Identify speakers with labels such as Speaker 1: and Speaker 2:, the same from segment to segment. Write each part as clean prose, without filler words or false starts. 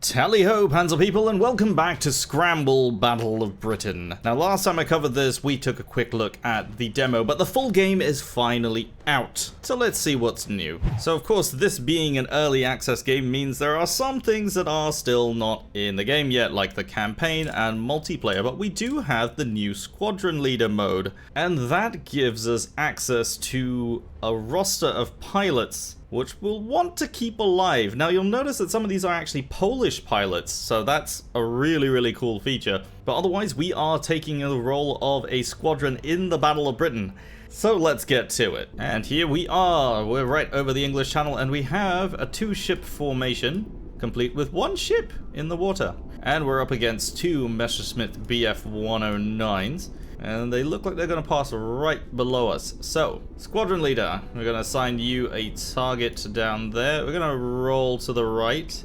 Speaker 1: Tally-ho, Panzer people, and welcome back to Scramble Battle of Britain. Now, last time I covered this, we took a quick look at the demo, but the full game is finally out. So let's see what's new. So, of course, this being an early access game means there are some things that are still not in the game yet, like the campaign and multiplayer, but we do have the new squadron leader mode, and that gives us access to a roster of pilots which we'll want to keep alive. Now, you'll notice that some of these are actually Polish pilots, so that's a really cool feature. But otherwise, we are taking the role of a squadron in the Battle of Britain. So let's get to it. And here we are. We're right over the English Channel, and we have a two-ship formation, complete with one ship in the water. And we're up against two Messerschmitt Bf-109s. And they look like they're going to pass right below us. So, squadron leader, we're going to assign you a target down there. We're going to roll to the right.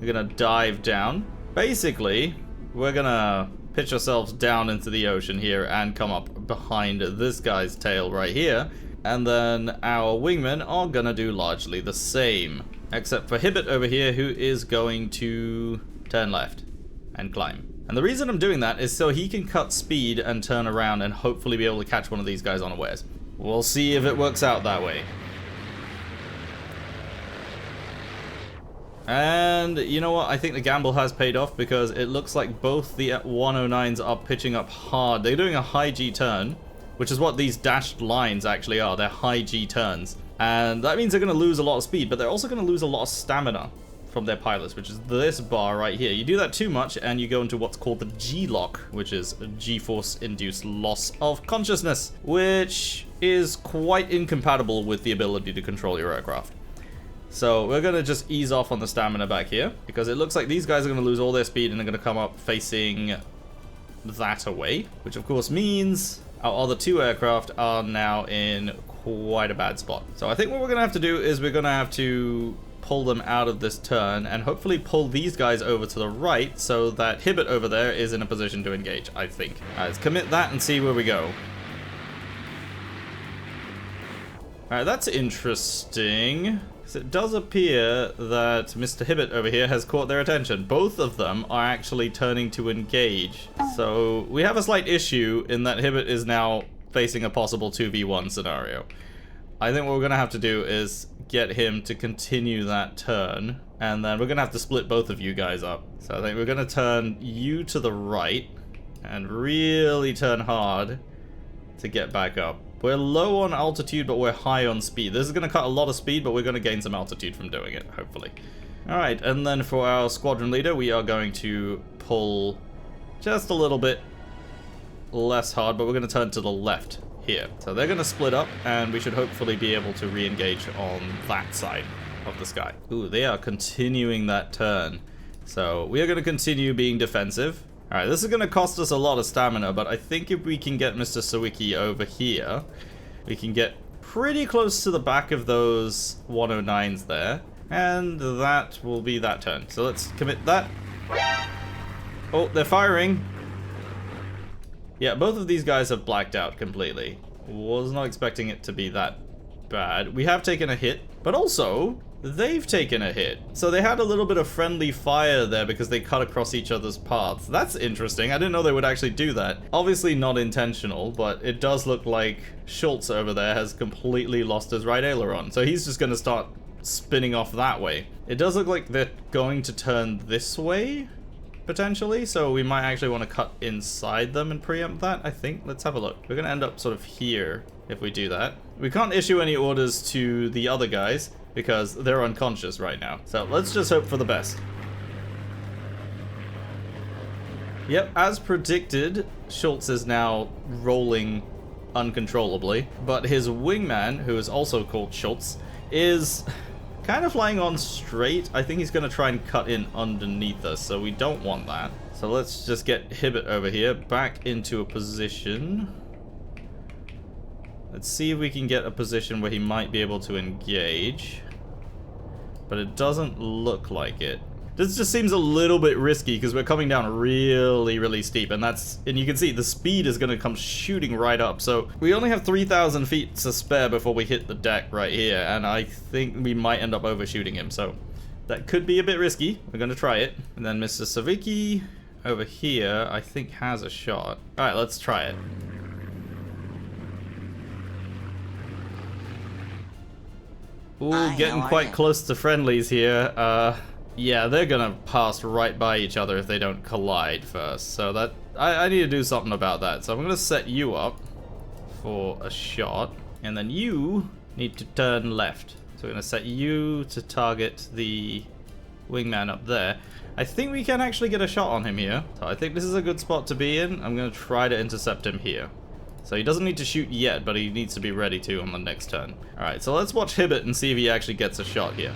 Speaker 1: We're going to dive down. Basically, we're going to pitch ourselves down into the ocean here and come up behind this guy's tail right here. And then our wingmen are going to do largely the same. Except for Hibbert over here, who is going to turn left and climb. And the reason I'm doing that is so he can cut speed and turn around and hopefully be able to catch one of these guys unawares. We'll see if it works out that way. And you know what? I think the gamble has paid off because it looks like both the 109s are pitching up hard. They're doing a high G turn, which is what these dashed lines actually are. They're high G turns. And that means they're going to lose a lot of speed, but they're also going to lose a lot of stamina from their pilots, which is this bar right here. You do that too much and you go into what's called the G-lock, which is a G-force induced loss of consciousness, which is quite incompatible with the ability to control your aircraft. So we're going to just ease off on the stamina back here, because it looks like these guys are going to lose all their speed and they're going to come up facing that away, which of course means our other two aircraft are now in quite a bad spot. So I think what we're going to have to do is we're going to have to pull them out of this turn and hopefully pull these guys over to the right so that Hibbert over there is in a position to engage, I think. Let's commit that and see where we go. Alright, that's interesting. So it does appear that Mr. Hibbert over here has caught their attention. Both of them are actually turning to engage. So we have a slight issue in that Hibbert is now facing a possible 2v1 scenario. I think what we're going to have to do is get him to continue that turn, and then we're going to have to split both of you guys up. So I think we're going to turn you to the right and really turn hard to get back up. We're low on altitude, but we're high on speed. This is going to cut a lot of speed, but we're going to gain some altitude from doing it, hopefully. Alright, and then for our squadron leader, we are going to pull just a little bit less hard, but we're going to turn to the left here. So they're going to split up, and we should hopefully be able to re-engage on that side of the sky. Ooh, they are continuing that turn. So we are going to continue being defensive. Alright, this is going to cost us a lot of stamina, but I think if we can get Mr. Sawicki over here, we can get pretty close to the back of those 109s there, and that will be that turn. So let's commit that. Oh, they're firing. Yeah, both of these guys have blacked out completely. Was not expecting it to be that bad. We have taken a hit, but also they've taken a hit. So they had a little bit of friendly fire there because they cut across each other's paths. That's interesting. I didn't know they would actually do that. Obviously not intentional, but it does look like Schultz over there has completely lost his right aileron. So he's just going to start spinning off that way. It does look like they're going to turn this way, potentially, so we might actually want to cut inside them and preempt that, I think. Let's have a look. We're going to end up sort of here if we do that. We can't issue any orders to the other guys because they're unconscious right now. So let's just hope for the best. Yep, as predicted, Schultz is now rolling uncontrollably, but his wingman, who is also called Schultz, is kind of flying on straight. I think he's going to try and cut in underneath us, so we don't want that. So let's just get Hibbert over here back into a position. Let's see if we can get a position where he might be able to engage. But it doesn't look like it. This just seems a little bit risky because we're coming down really steep, and you can see the speed is going to come shooting right up. So we only have 3,000 feet to spare before we hit the deck right here, and I think we might end up overshooting him. So That could be a bit risky. We're going to try it. And then Mr. Savicki over here, I think, has a shot. All right, let's try it. Ooh, getting quite close to friendlies here. Yeah, they're gonna pass right by each other if they don't collide first. So that I need to do something about that. So I'm gonna set you up for a shot, and then you need to turn left. So we're gonna set you to target the wingman up there. I think we can actually get a shot on him here. So I think this is a good spot to be in. I'm gonna try to intercept him here. So he doesn't need to shoot yet, but he needs to be ready to on the next turn. Alright, so let's watch Hibbert and see if he actually gets a shot here.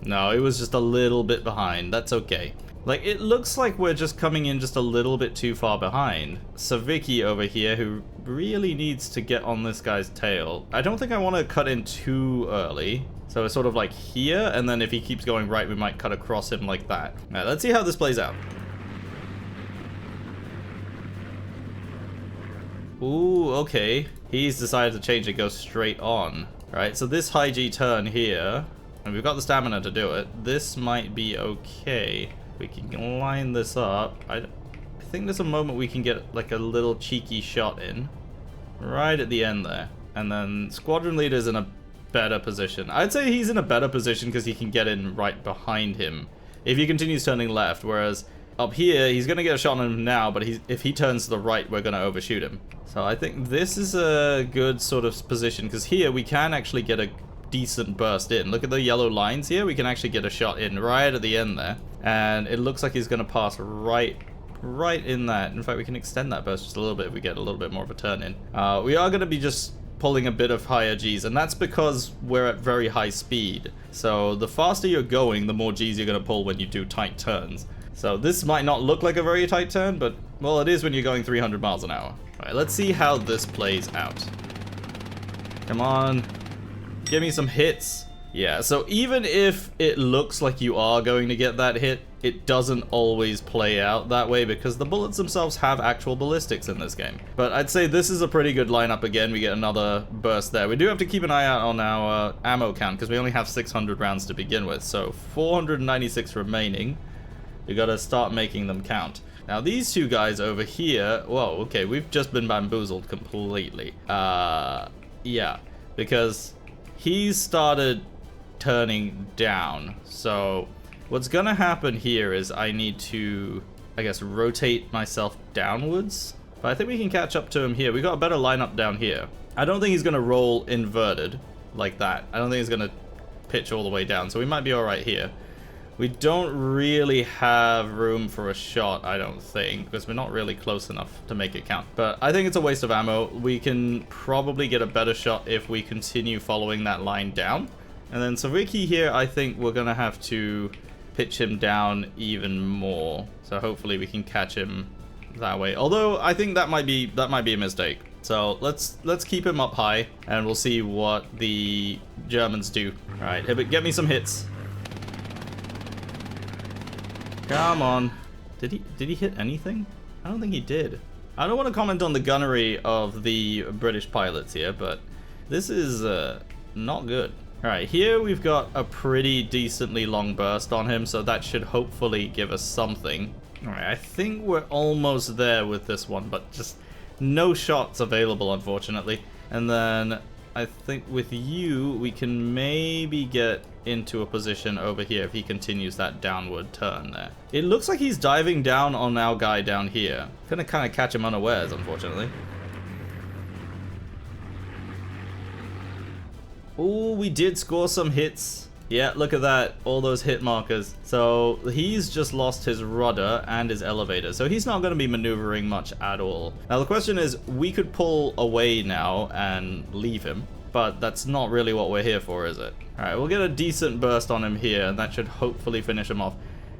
Speaker 1: No, it was just a little bit behind. That's okay. Like, it looks like we're just coming in just a little bit too far behind. Savicki over here, who really needs to get on this guy's tail. I don't think I want to cut in too early. So it's sort of like here, and then if he keeps going right, we might cut across him like that. Alright, let's see how this plays out. Ooh, okay. He's decided to change it, go straight on. Right, so this high G turn here, and we've got the stamina to do it, this might be okay. We can line this up. I think there's a moment we can get like a little cheeky shot in. Right at the end there. And then squadron leader's in a better position. I'd say he's in a better position because he can get in right behind him if he continues turning left, whereas up here, he's going to get a shot on him now, but if he turns to the right, we're going to overshoot him. So I think this is a good sort of position, because here we can actually get a decent burst in. Look at the yellow lines here. We can actually get a shot in right at the end there. And it looks like he's going to pass right in that. In fact, we can extend that burst just a little bit if we get a little bit more of a turn in. We are going to be just pulling a bit of higher Gs, and that's because we're at very high speed. So the faster you're going, the more Gs you're going to pull when you do tight turns. So this might not look like a very tight turn, but, well, it is when you're going 300 miles an hour. Alright, let's see how this plays out. Come on. Give me some hits. Yeah, so even if it looks like you are going to get that hit, it doesn't always play out that way because the bullets themselves have actual ballistics in this game. But I'd say this is a pretty good lineup again. We get another burst there. We do have to keep an eye out on our ammo count because we only have 600 rounds to begin with. So 496 remaining. We gotta start making them count. Now these two guys over here, whoa, okay, we've just been bamboozled completely. Yeah, because he's started turning down. So what's gonna happen here is I need to, I guess, rotate myself downwards. But I think we can catch up to him here. We got a better lineup down here. I don't think he's gonna roll inverted like that. I don't think he's gonna pitch all the way down, so we might be all right here. We don't really have room for a shot, I don't think, because we're not really close enough to make it count. But I think it's a waste of ammo. We can probably get a better shot if we continue following that line down. And then Savicki here, I think we're going to have to pitch him down even more. So hopefully we can catch him that way. Although I think that might be a mistake. So let's keep him up high and we'll see what the Germans do. All right, Hibbert, get me some hits. Come on. Did he hit anything? I don't think he did. I don't want to comment on the gunnery of the British pilots here, but this is not good. Alright, here we've got a pretty decently long burst on him, so that should hopefully give us something. Alright, I think we're almost there with this one, but just no shots available, unfortunately. And then I think with you, we can maybe get into a position over here if he continues that downward turn there. It looks like he's diving down on our guy down here. Gonna kind of catch him unawares, unfortunately. Oh, we did score some hits. Yeah, look at that. All those hit markers. So he's just lost his rudder and his elevator. So he's not going to be maneuvering much at all. Now the question is, we could pull away now and leave him. But that's not really what we're here for, is it? Alright, we'll get a decent burst on him here, and that should hopefully finish him off.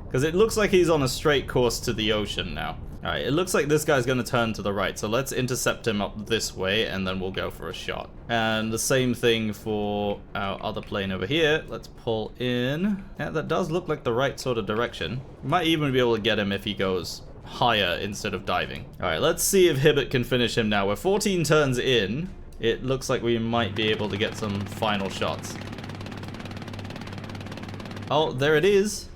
Speaker 1: Because it looks like he's on a straight course to the ocean now. Alright, it looks like this guy's going to turn to the right, so let's intercept him up this way, and then we'll go for a shot. And the same thing for our other plane over here. Let's pull in. Yeah, that does look like the right sort of direction. We might even be able to get him if he goes higher instead of diving. Alright, let's see if Hibbert can finish him now. We're 14 turns in. it looks like we might be able to get some final shots. Oh, there it is.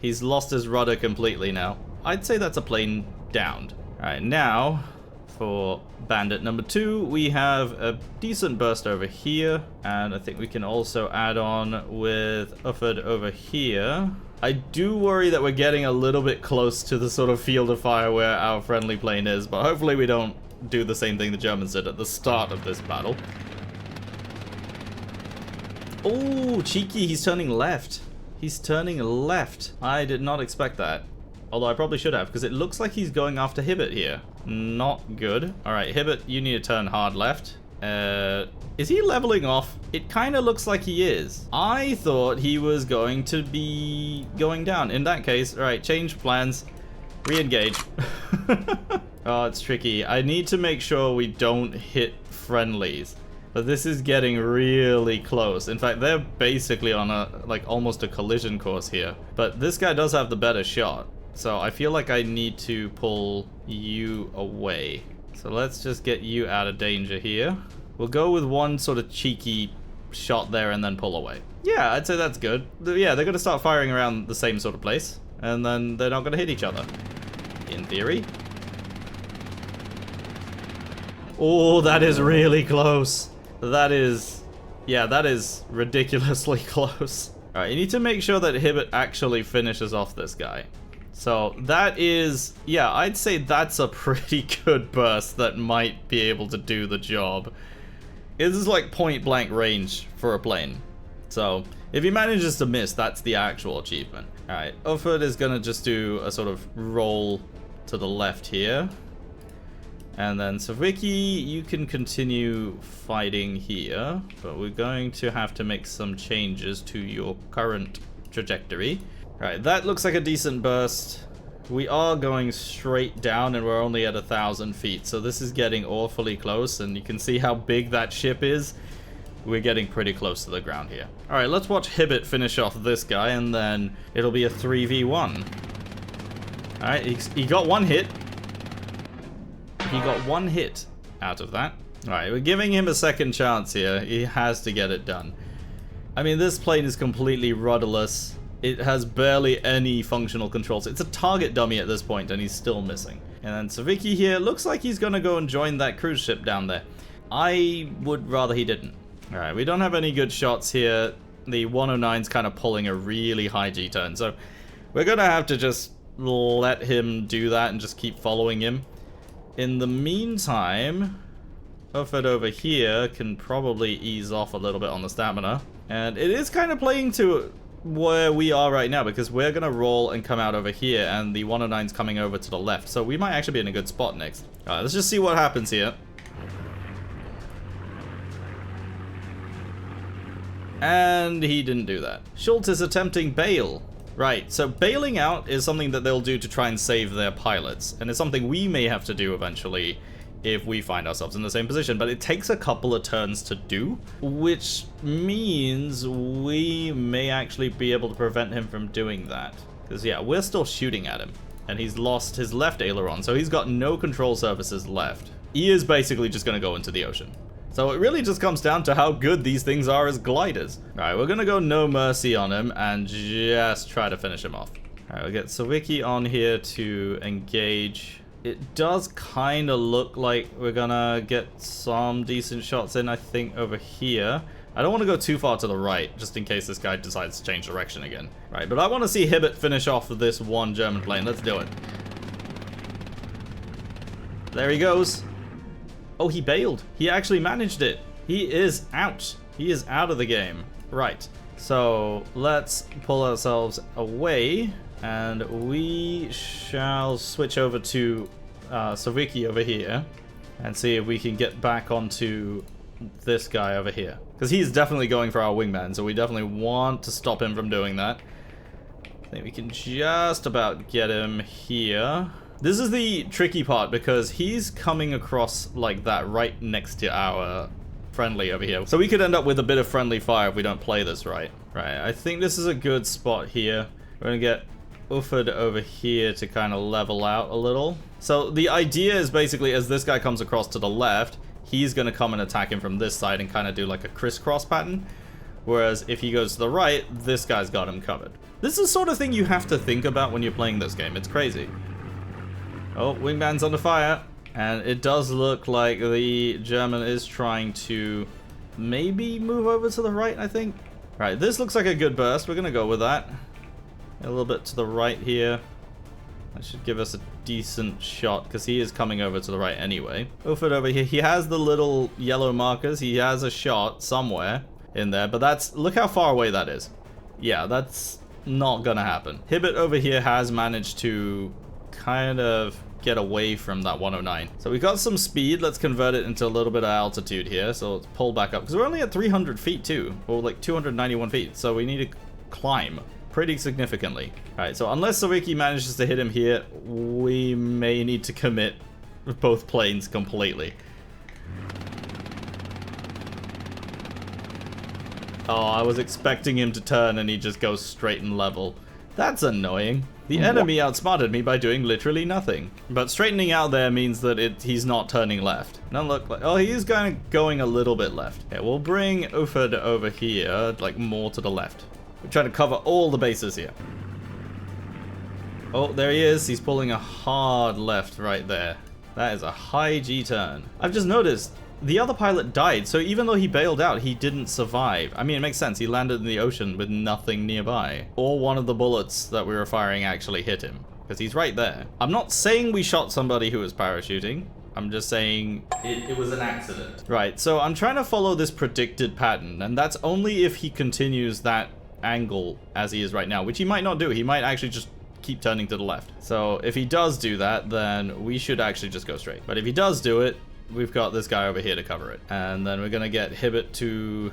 Speaker 1: He's lost his rudder completely now. I'd say that's a plane downed. Alright, now for bandit number 2, we have a decent burst over here, and I think we can also add on with Ufford over here. I do worry that we're getting a little bit close to the sort of field of fire where our friendly plane is, but hopefully we don't do the same thing the Germans did at the start of this battle. Oh, cheeky, he's turning left. He's turning left. I did not expect that. Although I probably should have, because it looks like he's going after Hibbert here. Not good. Alright, Hibbert, you need to turn hard left. Is he leveling off? It kind of looks like he is. I thought he was going to be going down. In that case, alright, change plans. Re-engage. Oh, it's tricky. I need to make sure we don't hit friendlies. But this is getting really close. In fact, they're basically on a, like, almost a collision course here. But this guy does have the better shot. So I feel like I need to pull you away. So let's just get you out of danger here. We'll go with one sort of cheeky shot there and then pull away. Yeah, I'd say that's good. Yeah, they're going to start firing around the same sort of place. And then they're not going to hit each other. In theory. Oh, that is really close. That is... yeah, that is ridiculously close. Alright, you need to make sure that Hibbert actually finishes off this guy. So that is... yeah, I'd say that's a pretty good burst that might be able to do the job. This is like point blank range for a plane. So if he manages to miss, that's the actual achievement. Alright, Ufford is going to just do a sort of roll to the left here. And then Savicki, you can continue fighting here, but we're going to have to make some changes to your current trajectory. Right, that looks like a decent burst. We are going straight down and we're only at 1,000 feet, so this is getting awfully close, and you can see how big that ship is. We're getting pretty close to the ground here. Alright, let's watch Hibbert finish off this guy, and then it'll be a 3v1. Alright, he got one hit. He got one hit out of that. Alright, we're giving him a second chance here. He has to get it done. I mean, this plane is completely rudderless. It has barely any functional controls. It's a target dummy at this point, and he's still missing. And then Savicki here looks like he's gonna go and join that cruise ship down there. I would rather he didn't. Alright, we don't have any good shots here. The 109's kind of pulling a really high G-turn, so we're gonna have to just let him do that and just keep following him. In the meantime, Ufford over here can probably ease off a little bit on the stamina. And it is kind of playing to where we are right now, because we're going to roll and come out over here, and the 109's coming over to the left. So we might actually be in a good spot next. Alright, let's just see what happens here. And he didn't do that. Schultz is attempting bail. Right, so bailing out is something that they'll do to try and save their pilots, and it's something we may have to do eventually if we find ourselves in the same position, but it takes a couple of turns to do, which means we may actually be able to prevent him from doing that. Because yeah, we're still shooting at him, and he's lost his left aileron, so he's got no control surfaces left. He is basically just going to go into the ocean. So it really just comes down to how good these things are as gliders. Alright, we're gonna go no mercy on him and just try to finish him off. Alright, we'll get Savicki on here to engage. It does kind of look like we're gonna get some decent shots in, I think, over here. I don't want to go too far to the right, just in case this guy decides to change direction again. Right, but I want to see Hibbert finish off with this one German plane. Let's do it. There he goes. Oh, he bailed. He actually managed it. He is out. He is out of the game. Right. So let's pull ourselves away, and we shall switch over to Savicki over here and see if we can get back onto this guy over here. Because he's definitely going for our wingman, so we definitely want to stop him from doing that. I think we can just about get him here. This is the tricky part, because he's coming across like that right next to our friendly over here. So we could end up with a bit of friendly fire if we don't play this right. Right, I think this is a good spot here. We're going to get Ufford over here to kind of level out a little. So the idea is basically, as this guy comes across to the left, he's going to come and attack him from this side and kind of do like a crisscross pattern. Whereas if he goes to the right, this guy's got him covered. This is the sort of thing you have to think about when you're playing this game. It's crazy. Oh, wingman's under fire. And it does look like the German is trying to maybe move over to the right, I think. Right, this looks like a good burst. We're going to go with that. A little bit to the right here. That should give us a decent shot, because he is coming over to the right anyway. Uford over here. He has the little yellow markers. He has a shot somewhere in there, but that's... Look how far away that is. Yeah, that's not going to happen. Hibbett over here has managed to kind of get away from that 109. So we got some speed. Let's convert it into a little bit of altitude here. So let's pull back up, because we're only at 300 feet too, or like 291 feet. So we need to climb pretty significantly. All right, so unless Savicki manages to hit him here, we may need to commit both planes completely. Oh, I was expecting him to turn and he just goes straight and level. That's annoying. The enemy outsmarted me by doing literally nothing. But straightening out there means that he's not turning left. Now look, like, oh, he is kind of going a little bit left. Okay, we'll bring Uford over here, like more to the left. We're trying to cover all the bases here. Oh, there he is. He's pulling a hard left right there. That is a high G turn. I've just noticed the other pilot died, so even though he bailed out, he didn't survive. I mean, it makes sense. He landed in the ocean with nothing nearby. Or one of the bullets that we were firing actually hit him, because he's right there. I'm not saying we shot somebody who was parachuting. I'm just saying it was an accident. Right, so I'm trying to follow this predicted pattern, and that's only if he continues that angle as he is right now, which he might not do. He might actually just keep turning to the left. So if he does do that, then we should actually just go straight. But if he does do it, we've got this guy over here to cover it. And then we're going to get Hibbett to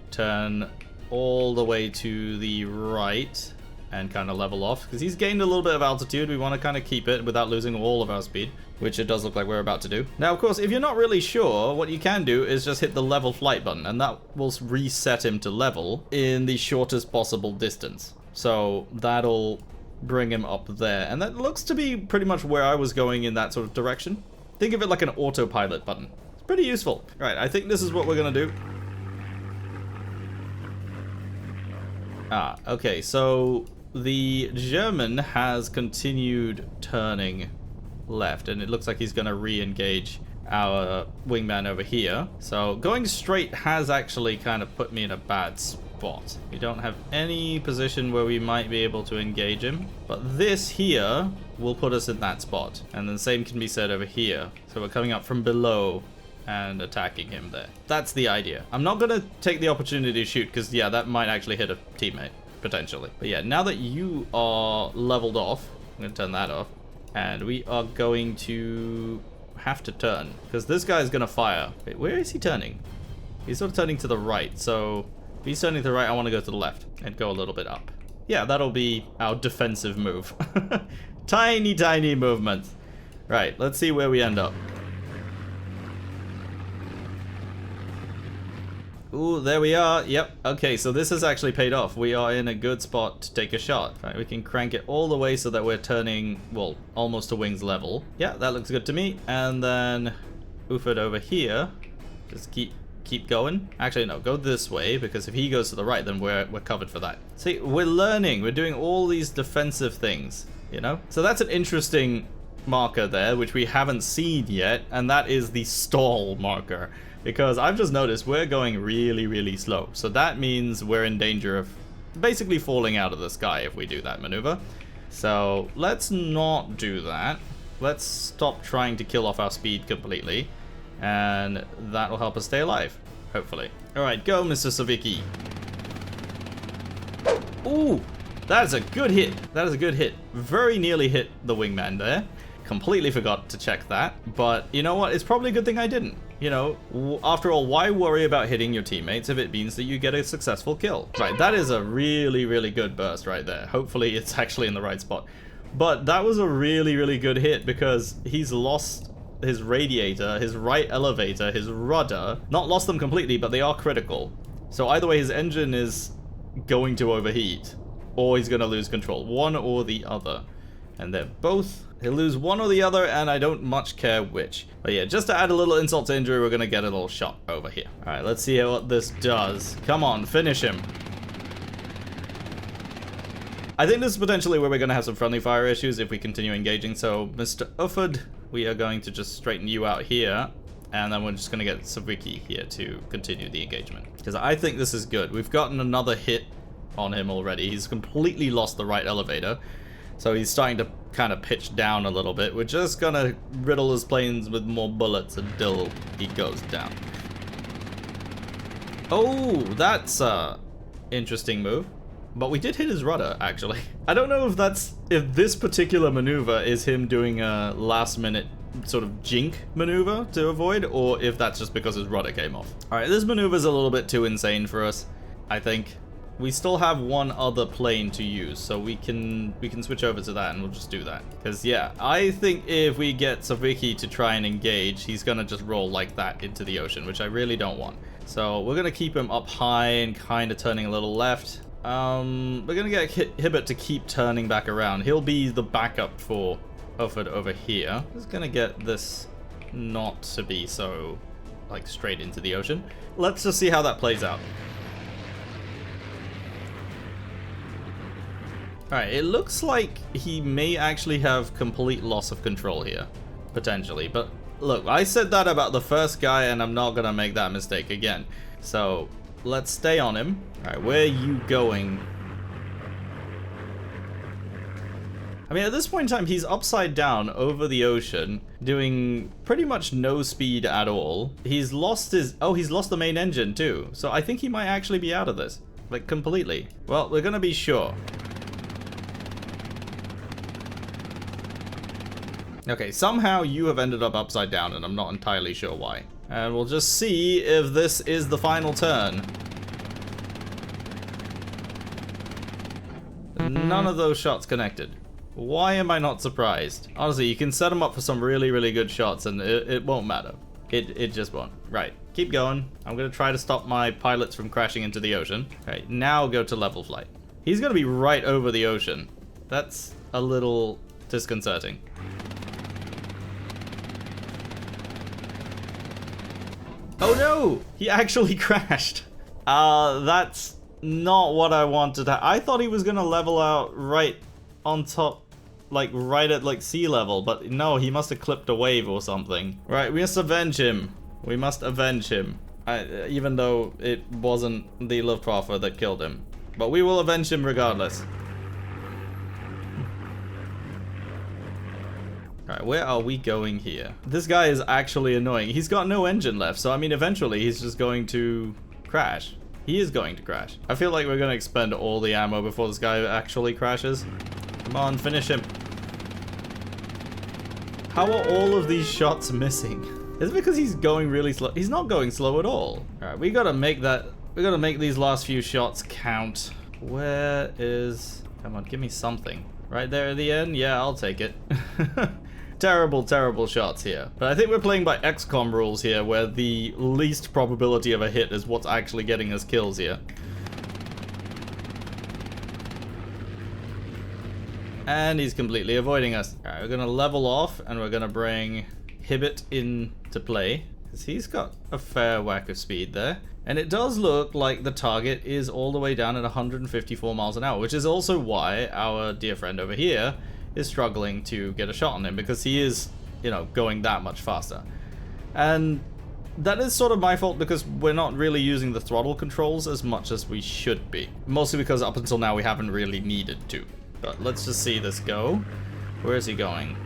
Speaker 1: turn all the way to the right and kind of level off, because he's gained a little bit of altitude. We want to kind of keep it without losing all of our speed, which it does look like we're about to do. Now, of course, if you're not really sure, what you can do is just hit the level flight button, and that will reset him to level in the shortest possible distance. So that'll bring him up there. And that looks to be pretty much where I was going, in that sort of direction. Think of it like an autopilot button. It's pretty useful. Right, I think this is what we're gonna do. Ah, okay, so the German has continued turning left, and it looks like he's gonna re-engage our wingman over here. So going straight has actually kind of put me in a bad spot. We don't have any position where we might be able to engage him, but this here will put us in that spot. And then the same can be said over here. So we're coming up from below and attacking him there. That's the idea. I'm not gonna take the opportunity to shoot, because yeah, that might actually hit a teammate, potentially. But yeah, now that you are leveled off, I'm gonna turn that off, and we are going to have to turn, because this guy is gonna fire. Wait, where is he turning? He's sort of turning to the right, so if he's turning to the right, I want to go to the left and go a little bit up. Yeah, that'll be our defensive move. Tiny, tiny movement. Right, let's see where we end up. Ooh, there we are. Yep. Okay, so this has actually paid off. We are in a good spot to take a shot. Right, we can crank it all the way so that we're turning, well, almost to wings level. Yeah, that looks good to me. And then Uford over here. Just keep going. Actually, no, go this way, because if he goes to the right, then we're covered for that. See, we're learning. We're doing all these defensive things, you know? So that's an interesting marker there, which we haven't seen yet, and that is the stall marker. Because I've just noticed we're going really, really slow. So that means we're in danger of basically falling out of the sky if we do that maneuver. So let's not do that. Let's stop trying to kill off our speed completely. And that will help us stay alive, hopefully. Alright, go, Mr. Savicki. Ooh, that is a good hit. That is a good hit. Very nearly hit the wingman there. Completely forgot to check that. But you know what? It's probably a good thing I didn't. You know, after all, why worry about hitting your teammates if it means that you get a successful kill? Right, that is a really, really good burst right there. Hopefully it's actually in the right spot. But that was a really, really good hit, because he's lost his radiator, his right elevator, his rudder. Not lost them completely, but they are critical. So either way, his engine is going to overheat, or he's going to lose control. One or the other. And they're both... He'll lose one or the other, and I don't much care which. But yeah, just to add a little insult to injury, we're gonna get a little shot over here. Alright, let's see what this does. Come on, finish him. I think this is potentially where we're gonna have some friendly fire issues if we continue engaging. So, Mr. Ufford, we are going to just straighten you out here. And then we're just gonna get Saviki here to continue the engagement. Because I think this is good. We've gotten another hit on him already. He's completely lost the right elevator. So he's starting to kind of pitch down a little bit. We're just gonna riddle his planes with more bullets until he goes down. Oh, that's a interesting move. But we did hit his rudder, actually. I don't know if this particular maneuver is him doing a last minute sort of jink maneuver to avoid, or if that's just because his rudder came off. Alright, this maneuver's a little bit too insane for us, I think. We still have one other plane to use, so we can switch over to that and we'll just do that. Because yeah, I think if we get Saviki to try and engage, he's gonna just roll like that into the ocean, which I really don't want. So we're gonna keep him up high and kind of turning a little left. We're gonna get Hibbert to keep turning back around. He'll be the backup for Ufford over here. Just gonna get this not to be so like straight into the ocean. Let's just see how that plays out. Alright, it looks like he may actually have complete loss of control here, potentially. But look, I said that about the first guy and I'm not gonna make that mistake again. So let's stay on him. Alright, where are you going? I mean, at this point in time, he's upside down over the ocean, doing pretty much no speed at all. He's lost his... Oh, he's lost the main engine too. So I think he might actually be out of this. Like, completely. Well, we're gonna be sure. Okay, somehow you have ended up upside down, and I'm not entirely sure why. And we'll just see if this is the final turn. None of those shots connected. Why am I not surprised? Honestly, you can set them up for some really, really good shots, and it won't matter. It just won't. Right, keep going. I'm gonna try to stop my pilots from crashing into the ocean. Okay, now go to level flight. He's gonna be right over the ocean. That's a little disconcerting. Oh no! He actually crashed. That's not what I wanted. I thought he was gonna level out right on top, like right at like sea level, but no, he must have clipped a wave or something. Right, we must avenge him. We must avenge him. Even though it wasn't the Luftwaffe that killed him. But we will avenge him regardless. Alright, where are we going here? This guy is actually annoying. He's got no engine left, so I mean, eventually he's just going to crash. He is going to crash. I feel like we're going to expend all the ammo before this guy actually crashes. Come on, finish him. How are all of these shots missing? Is it because he's going really slow? He's not going slow at all. Alright, we gotta make that... We gotta make these last few shots count. Where is... Come on, give me something. Right there at the end? Yeah, I'll take it. Terrible, terrible shots here. But I think we're playing by XCOM rules here, where the least probability of a hit is what's actually getting us kills here. And he's completely avoiding us. Alright, we're gonna level off, and we're gonna bring Hibbert into play, because he's got a fair whack of speed there. And it does look like the target is all the way down at 154 miles an hour, which is also why our dear friend over here is struggling to get a shot on him, because he is, you know, going that much faster. And that is sort of my fault, because we're not really using the throttle controls as much as we should be. Mostly because up until now we haven't really needed to. But let's just see this go. Where is he going?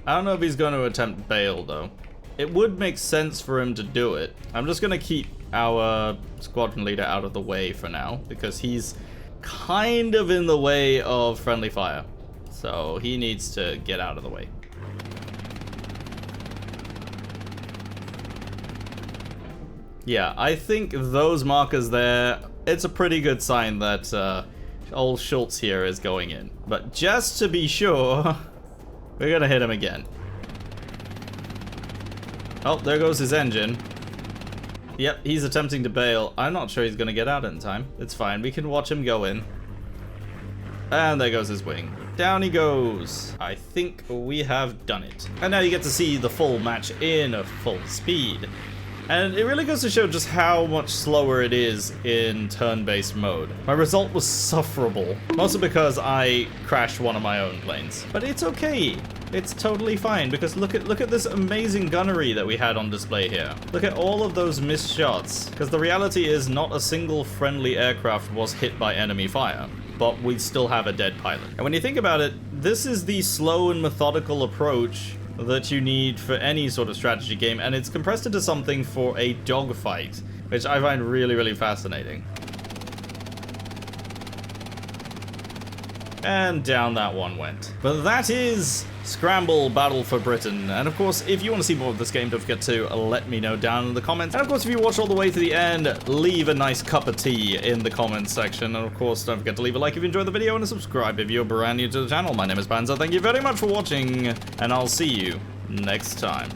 Speaker 1: I don't know if he's going to attempt bail, though. It would make sense for him to do it. I'm just going to keep our squadron leader out of the way for now, because he's kind of in the way of friendly fire. So he needs to get out of the way. Yeah, I think those markers there, it's a pretty good sign that old Schultz here is going in. But just to be sure, we're gonna hit him again. Oh, there goes his engine. Yep, he's attempting to bail. I'm not sure he's gonna get out in time. It's fine, we can watch him go in. And there goes his wing. Down he goes. I think we have done it. And now you get to see the full match in a full speed. And it really goes to show just how much slower it is in turn-based mode. My result was sufferable, mostly because I crashed one of my own planes. But it's okay. It's totally fine, because look at this amazing gunnery that we had on display here. Look at all of those missed shots, because the reality is not a single friendly aircraft was hit by enemy fire. But we still have a dead pilot. And when you think about it, this is the slow and methodical approach that you need for any sort of strategy game, and it's compressed into something for a dogfight, which I find really, really fascinating. And down that one went. But that is Scramble Battle for Britain. And of course, if you want to see more of this game, don't forget to let me know down in the comments. And of course, if you watch all the way to the end, leave a nice cup of tea in the comments section. And of course, don't forget to leave a like if you enjoyed the video and a subscribe if you're brand new to the channel. My name is Panzer. Thank you very much for watching, and I'll see you next time.